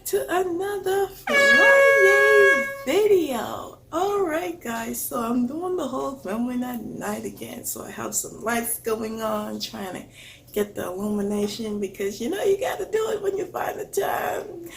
to another Friday video. Alright guys, so I'm doing the whole filming at night again. So I have some lights going on, trying to get the illumination because you know you gotta do it when you find the time.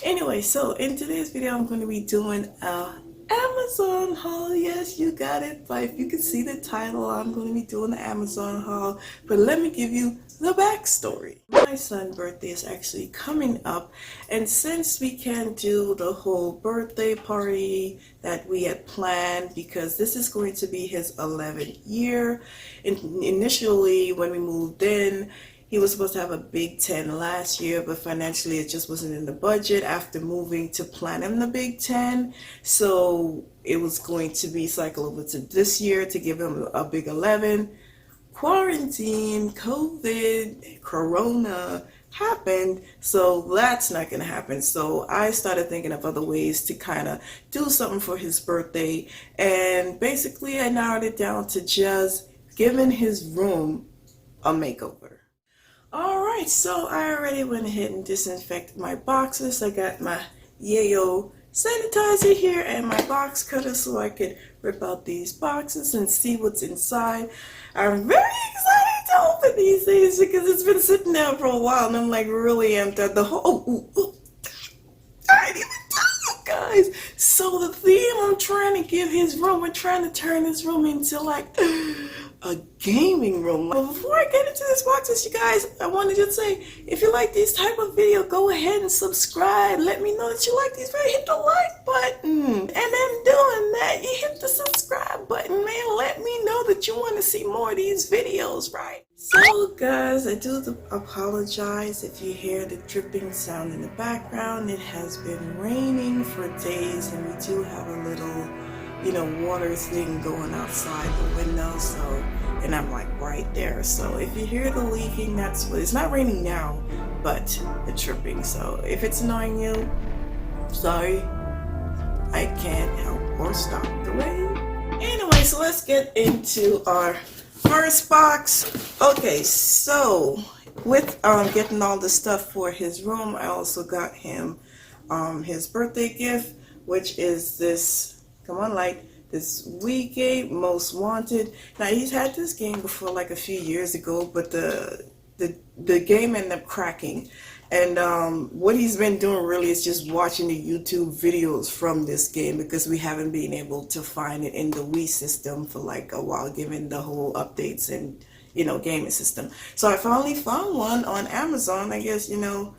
Anyway, so in today's video I'm going to be doing a Amazon haul. Yes, you got it. But if you can see the title, I'm going to be doing the Amazon haul. But let me give you the backstory. My son's birthday is actually coming up, and since we can't do the whole birthday party that we had planned, because this is going to be his 11th year, initially when we moved in, he was supposed to have a Big Ten last year, but financially it just wasn't in the budget after moving to plan him the Big Ten. So it was going to be cycled over to this year to give him a Big 11. Quarantine, COVID, Corona happened, so that's not going to happen. So I started thinking of other ways to kind of do something for his birthday. And basically I narrowed it down to just giving his room a makeover. Alright, so I already went ahead and disinfected my boxes. I got my Yayo sanitizer here and my box cutter so I could rip out these boxes and see what's inside. I'm very excited to open these things because it's been sitting there for a while and I'm like really amped at the whole... I didn't even tell you guys. So the theme I'm trying to give his room, we're trying to turn this room into like a gaming room. But before I get into this boxes, you guys, I want to just say, if you like these type of video, go ahead and subscribe. Let me know that you like these videos. Hit the like button, and then doing that, you hit the subscribe button, man. Let me know that you want to see more of these videos, right? So guys, I do apologize if you hear the dripping sound in the background. It has been raining for days, and we do have a little, you know, water thing going outside the window, so, and I'm like right there. So if you hear the leaking, that's what, it's not raining now, but the dripping. So if it's annoying you, sorry, I can't help or stop the rain. Anyway, so let's get into our first box. Okay, so with getting all the stuff for his room, I also got him his birthday gift, which is this, come on, like this Wii game, Most Wanted. Now he's had this game before, like a few years ago, but the game ended up cracking. And what he's been doing really is just watching the YouTube videos from this game because we haven't been able to find it in the Wii system for like a while, given the whole updates and, you know, gaming system. So I finally found one on Amazon. I guess, you know,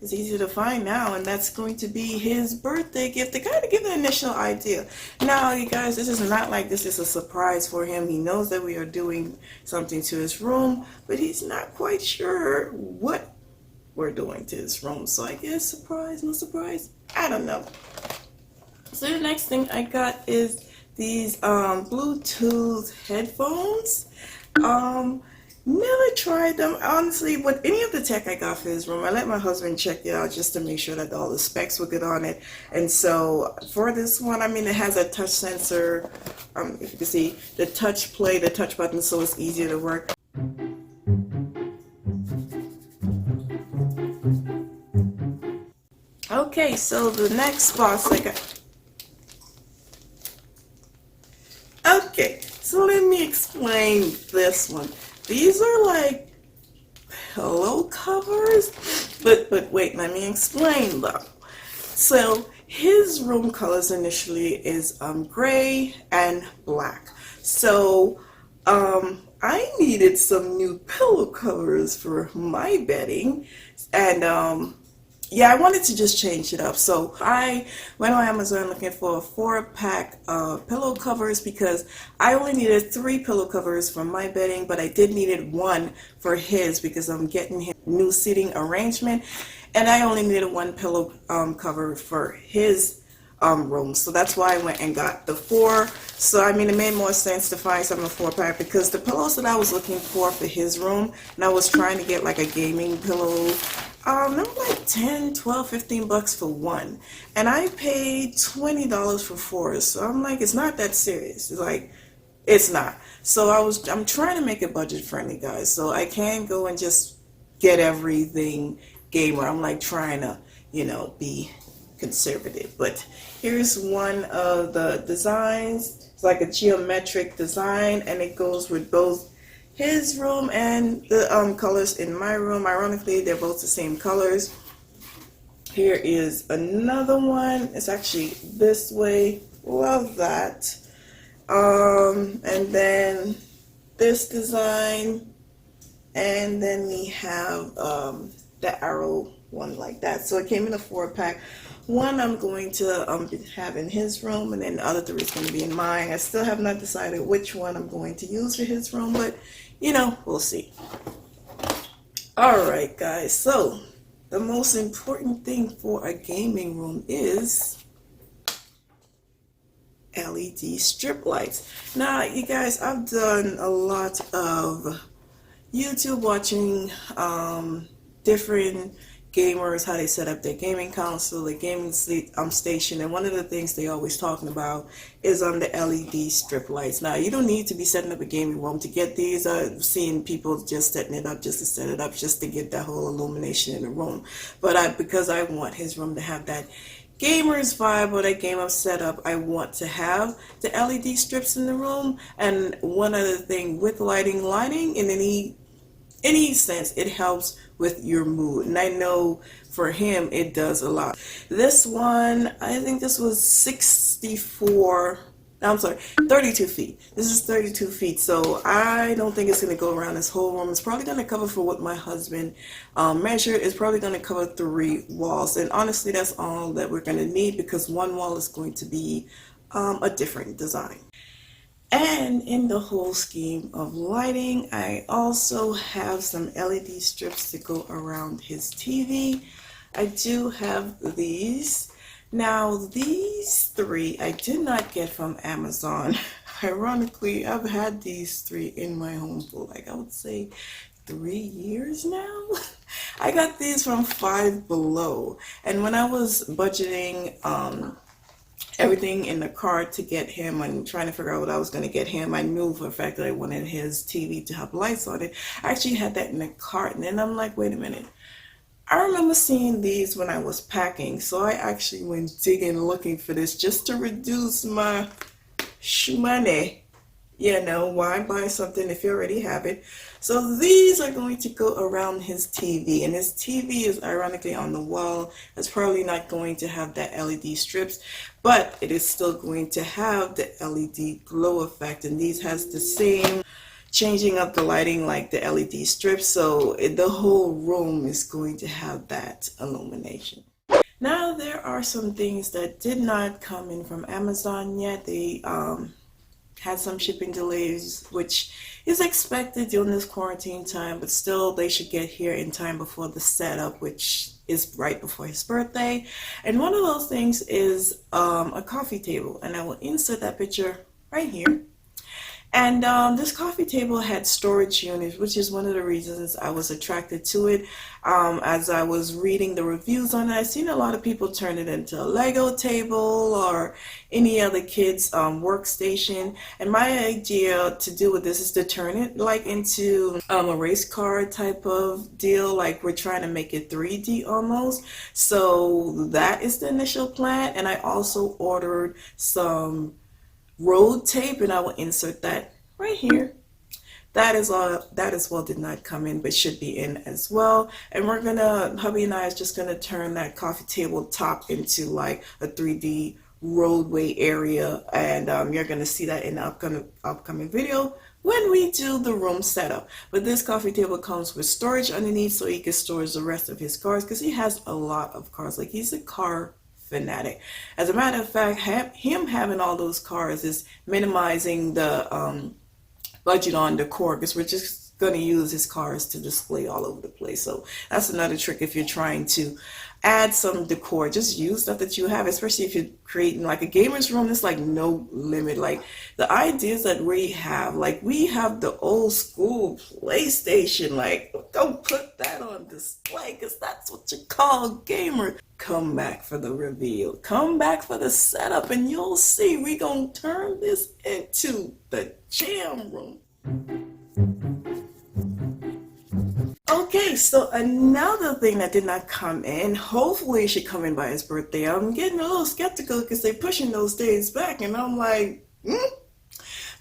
it's easy to find now, and that's going to be his birthday gift to kind of give the initial idea. Now, you guys, this is not like this is a surprise for him. He knows that we are doing something to his room, but he's not quite sure what we're doing to his room. So I guess surprise, no surprise, I don't know. So the next thing I got is these Bluetooth headphones. Never tried them, honestly, with any of the tech I got for his room. I let my husband check it out just to make sure that all the specs were good on it. And so for this one, I mean, it has a touch sensor, if you can see, the touch play, the touch button, so it's easier to work. Okay, so the next box I got. Okay, so let me explain this one. These are like pillow covers, but wait, let me explain though. So his room colors initially is gray and black. So I needed some new pillow covers for my bedding, and yeah, I wanted to just change it up. So I went on Amazon looking for a 4-pack of pillow covers because I only needed 3 pillow covers for my bedding, but I did needed 1 for his because I'm getting him new seating arrangement, and I only needed 1 pillow cover for his room. So that's why I went and got the 4. So I mean, it made more sense to find some of a 4-pack because the pillows that I was looking for his room, and I was trying to get like a gaming pillow, they were like 10, 12, 15 bucks for one, and I paid $20 for 4. So I'm like, it's not that serious. It's like, it's not. So I'm trying to make it budget friendly, guys. So I can't go and just get everything gamer. I'm like trying to you know, be conservative. But here's one of the designs. It's like a geometric design, and it goes with both his room and the colors in my room. Ironically, they're both the same colors. Here is another one. It's actually this way. Love that. And then this design, and then we have the arrow one like that. So it came in a 4-pack. One I'm going to have in his room, and then the other 3 is going to be in mine. I still have not decided which one I'm going to use for his room, but you know, we'll see. All right, guys. So the most important thing for a gaming room is LED strip lights. Now, you guys, I've done a lot of YouTube watching different gamers, how they set up their gaming console, their gaming station, and one of the things they always talking about is on the LED strip lights. Now, you don't need to be setting up a gaming room to get these. I've seen people just setting it up just to set it up, just to get that whole illumination in the room. But because I want his room to have that gamer's vibe or that gamer setup, I want to have the LED strips in the room. And one other thing with lighting in any sense, it helps with your mood, and I know for him it does a lot. This one, I think this was 32 feet. This is 32 feet, so I don't think it's going to go around this whole room. It's probably going to cover, for what my husband measured, it's probably going to cover 3 walls, and honestly that's all that we're going to need, because one wall is going to be a different design. And in the whole scheme of lighting, I also have some LED strips to go around his TV. I do have these. Now, these 3 I did not get from Amazon. Ironically, I've had these 3 in my home for, like, I would say 3 years now. I got these from Five Below. And when I was budgeting everything in the cart to get him and trying to figure out what I was going to get him, I knew for a fact that I wanted his TV to have lights on it. I actually had that in the cart, and then I'm like, wait a minute. I remember seeing these when I was packing, so I actually went digging looking for this just to reduce my money. You know, why buy something if you already have it? So these are going to go around his TV, and his TV is ironically on the wall. It's probably not going to have that LED strips, but it is still going to have the LED glow effect, and these has the same changing up the lighting like the LED strips, so the whole room is going to have that illumination. Now, there are some things that did not come in from Amazon yet. They had some shipping delays, which is expected during this quarantine time, but still they should get here in time before the setup, which is right before his birthday. And one of those things is a coffee table, and I will insert that picture right here. And this coffee table had storage units, which is one of the reasons I was attracted to it. As I was reading the reviews on it, I've seen a lot of people turn it into a Lego table or any other kid's workstation. And my idea to do with this is to turn it like into a race car type of deal, like we're trying to make it 3D almost. So that is the initial plan. And I also ordered some road tape, and I will insert that right here. That is what did not come in, but should be in as well. And we're gonna, hubby and I is just gonna turn that coffee table top into like a 3D roadway area, and you're gonna see that in the upcoming video when we do the room setup. But this coffee table comes with storage underneath, so he can store the rest of his cars, because he has a lot of cars. Like, he's a car fanatic. As a matter of fact, him having all those cars is minimizing the budget on decor, because we're just going to use his cars to display all over the place. So that's another trick if you're trying to add some decor. Just use stuff that you have, especially if you're creating like a gamer's room. It's like no limit. Like the ideas that we have, like we have the old school PlayStation, like go put that on display, because that's what you call gamer. Come back for the reveal, come back for the setup, and you'll see we gonna turn this into the jam room. Okay, So another thing that did not come in, hopefully it should come in by his birthday. I'm getting a little skeptical because they're pushing those days back, and I'm like,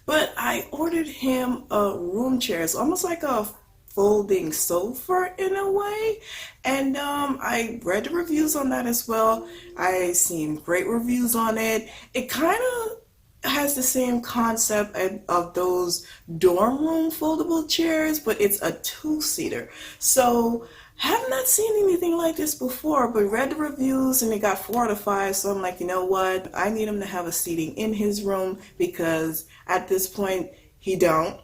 But I ordered him a room chair. It's almost like a folding sofa in a way. And I read the reviews on that as well. I seen great reviews on it. It kind of has the same concept of those dorm room foldable chairs, but it's a two-seater. So have not seen anything like this before, but read the reviews and it got 4 out of 5. So I'm like, you know what? I need him to have a seating in his room because at this point he don't.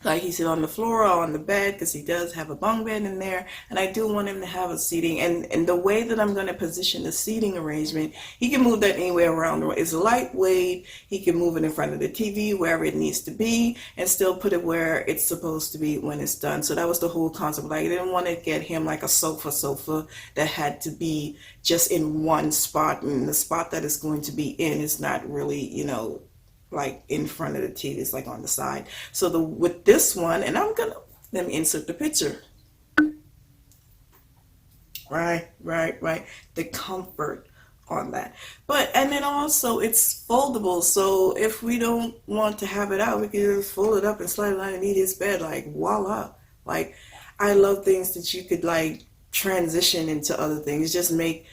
Like he sit on the floor or on the bed because he does have a bunk bed in there, and I do want him to have a seating. And the way that I'm going to position the seating arrangement, he can move that anywhere around the room. It's lightweight. He can move it in front of the TV wherever it needs to be and still put it where it's supposed to be when it's done. So that was the whole concept. Like I didn't want to get him like a sofa that had to be just in one spot, and the spot that it's going to be in is not really, like in front of the TV, it's like on the side. So with this one, and let me insert the picture. Right. The comfort on that. And then also it's foldable. So if we don't want to have it out, we can just fold it up and slide it underneath his bed. Like voila. Like I love things that you could like transition into other things. Just make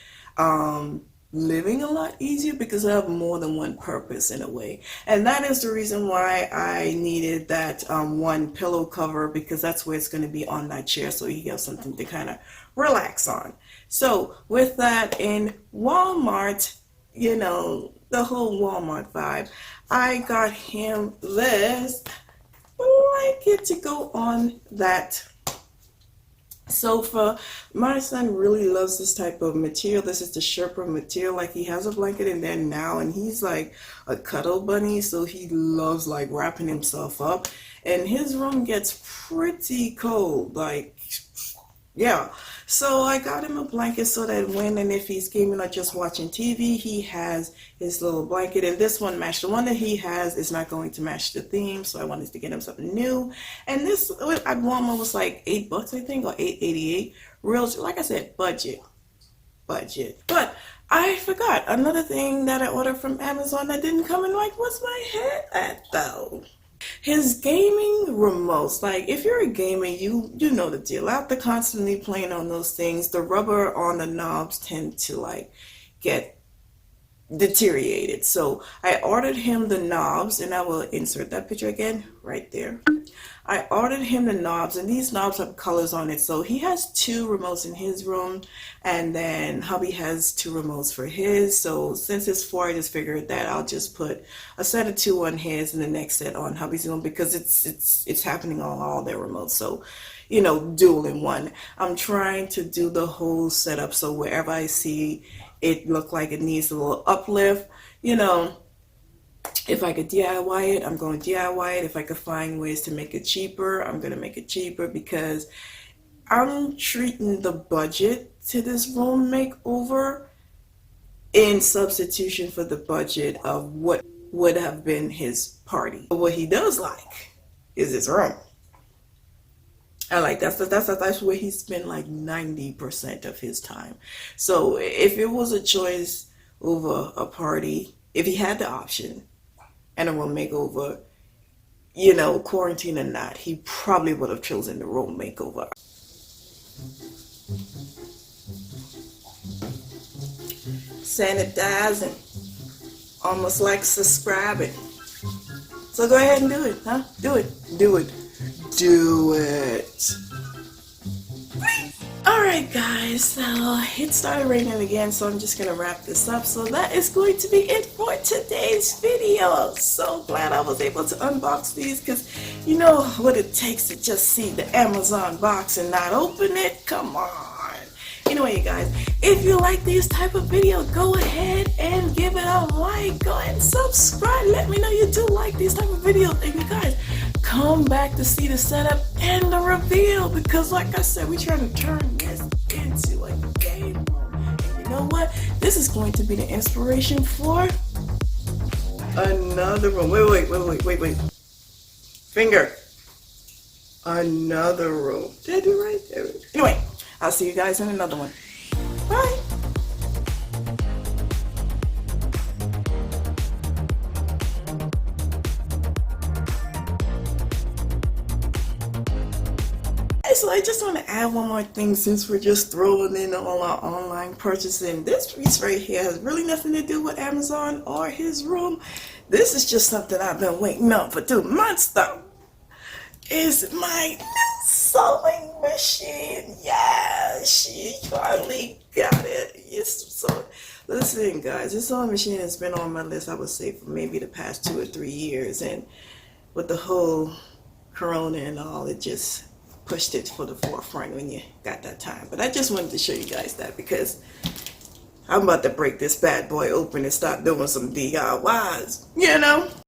living a lot easier because I have more than one purpose in a way. And that is the reason why I needed that one pillow cover, because that's where it's going to be on that chair, so he has something to kind of relax on. So with that, in Walmart, the whole Walmart vibe, I got him this blanket to go on that sofa. My son really loves this type of material. This is the Sherpa material. Like he has a blanket in there now, and he's like a cuddle bunny, so he loves like wrapping himself up, and his room gets pretty cold, like yeah. So I got him a blanket so that when and if he's gaming or just watching TV, he has his little blanket. And this one matched. The one that he has is not going to match the theme, so I wanted to get him something new. And this at Walmart was like $8, I think, or $8.88. Real, like I said, budget. But I forgot another thing that I ordered from Amazon that didn't come in. Like, what's my head at though? His gaming remotes. Like if you're a gamer, you know the deal. After constantly playing on those things, the rubber on the knobs tend to like get deteriorated. So I ordered him the knobs, and I will insert that picture again right there. I ordered him the knobs, and these knobs have colors on it. So he has 2 remotes in his room, and then hubby has 2 remotes for his. So since it's 4, I just figured that I'll just put a set of 2 on his and the next set on hubby's room, because it's happening on all their remotes. So dual in one. I'm trying to do the whole setup so wherever I see it look like it needs a little uplift, if I could DIY it, I'm going to DIY it. If I could find ways to make it cheaper, I'm going to make it cheaper, because I'm treating the budget to this room makeover in substitution for the budget of what would have been his party. What he does like is his room. I like that's where he spent like 90% of his time. So if it was a choice over a party, if he had the option and a room makeover, quarantine or not, he probably would have chosen the room makeover. Sanitizing, almost like subscribing. So go ahead and do it, huh? Do it. Alright guys, so it started raining again, so I'm just going to wrap this up. So that is going to be it for today's video. So glad I was able to unbox these, because you know what it takes to just see the Amazon box and not open it? Come on. Anyway, you guys, if you like these type of videos, go ahead and give it a like. Go ahead and subscribe. Let me know you do like these type of videos. And you guys, come back to see the setup and the reveal, because like I said, we're trying to turn this into a game room. And you know what? This is going to be the inspiration for another room. Wait. Finger. another room. Did I do right? Anyway, I'll see you guys in another one. Bye. So I just want to add one more thing since we're just throwing in all our online purchasing. This piece right here has really nothing to do with Amazon or his room. This is just something I've been waiting on for 2 months though. Is my new sewing machine. Yeah, she finally got it. Yes, so listen guys, this sewing machine has been on my list, I would say, for maybe the past 2 or 3 years, and with the whole corona and all, it just pushed it for the forefront when you got that time. But I just wanted to show you guys that because I'm about to break this bad boy open and start doing some DIYs, you know.